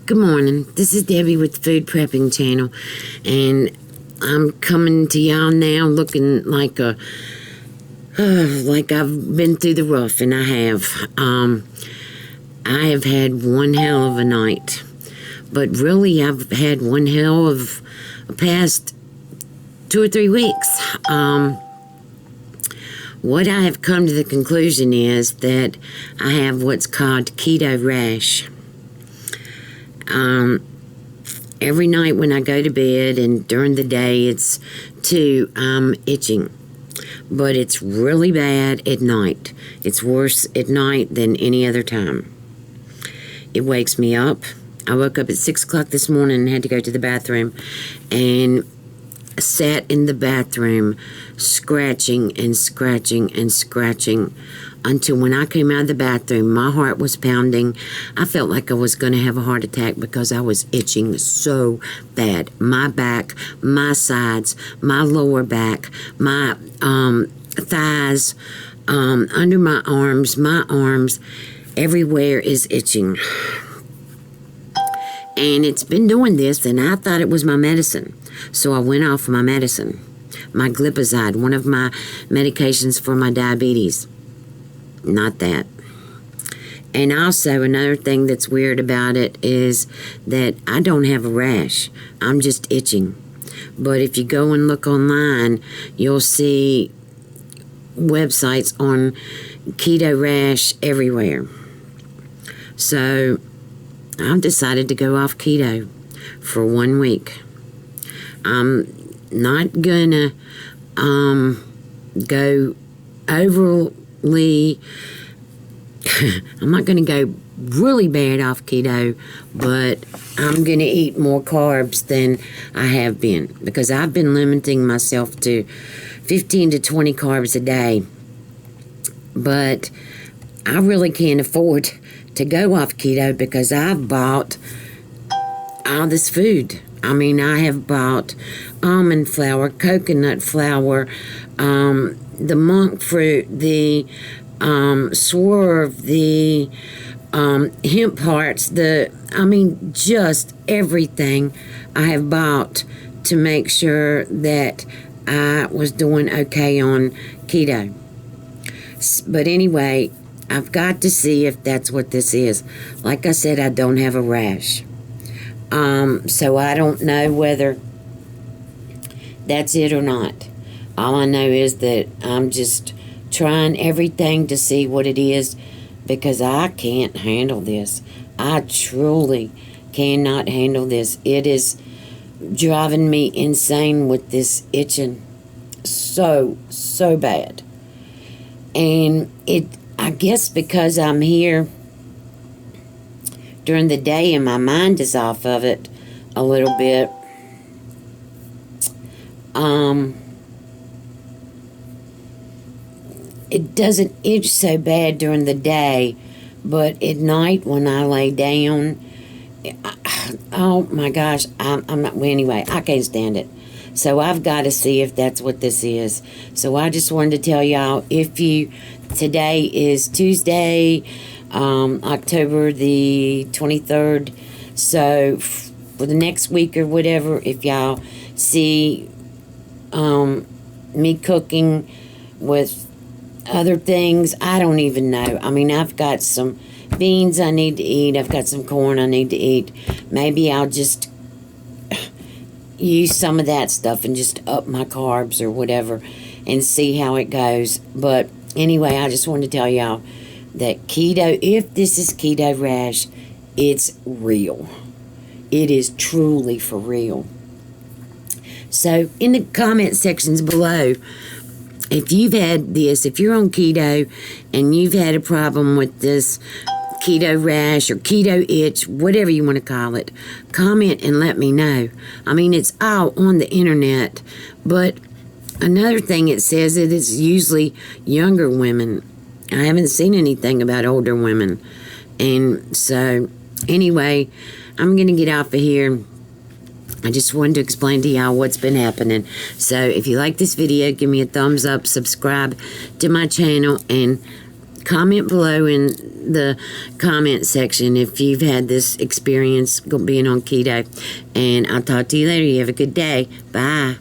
Good morning. This is Debbie with the Food Prepping channel, and I'm coming to y'all now looking like like I've been through the rough, and I have. I have had one hell of a night, but really I've had one hell of a past 2 or 3 weeks. What I have come to the conclusion is that I have what's called Keto Rash. Every night when I go to bed and during the day it's too, I'm itching. But it's really bad at night. It's worse at night than any other time. It wakes me up. I woke up at 6 o'clock this morning and had to go to the bathroom and sat in the bathroom scratching and scratching and scratching until when I came out of the bathroom, my heart was pounding. I felt like I was going to have a heart attack because I was itching so bad. My back, my sides, my lower back, my thighs, under my arms, everywhere is itching. And it's been doing this, and I thought it was my medicine. So I went off my medicine, my glipizide, one of my medications for my diabetes. Not that. And also another thing that's weird about it is that I don't have a rash. I'm just itching. But if you go and look online, you'll see websites on keto rash everywhere. So I've decided to go off keto for 1 week. I'm not gonna go overly I'm not gonna go really bad off keto, but I'm gonna eat more carbs than I have been, because I've been limiting myself to 15 to 20 carbs a day. But I really can't afford to go off keto because I've bought all this food. I mean, I have bought almond flour, coconut flour, the monk fruit, the swerve, the hemp hearts, just everything I have bought to make sure that I was doing okay on keto. But anyway, I've got to see if that's what this is. Like I said, I don't have a rash. So I don't know whether that's it or not. All I know is that I'm just trying everything to see what it is, because I can't handle this. I truly cannot handle this. It is driving me insane with this itching so bad. And I guess because I'm here during the day and my mind is off of it a little bit, it doesn't itch so bad during the day, but at night when I lay down, oh my gosh, I'm not, well, anyway, I can't stand it. So I've got to see if that's what this is. So I just wanted to tell y'all, today is Tuesday, October the 23rd. So for the next week or whatever, if y'all see me cooking with other things, I don't even know. I mean, I've got some beans I need to eat. I've got some corn I need to eat. Maybe I'll just use some of that stuff and just up my carbs or whatever and see how it goes. But anyway, I just wanted to tell y'all that keto, if this is keto rash, it's real. It is truly for real. So in the comment sections below, if you've had this, if you're on keto and you've had a problem with this keto rash or keto itch, whatever you want to call it, comment and let me know. I mean, it's all on the internet. But another thing, it says that it's usually younger women. I haven't seen anything about older women. And so, anyway, I'm going to get off of here. I just wanted to explain to y'all what's been happening. So if you like this video, give me a thumbs up, subscribe to my channel, and comment below in the comment section if you've had this experience being on keto. And I'll talk to you later. You have a good day. Bye.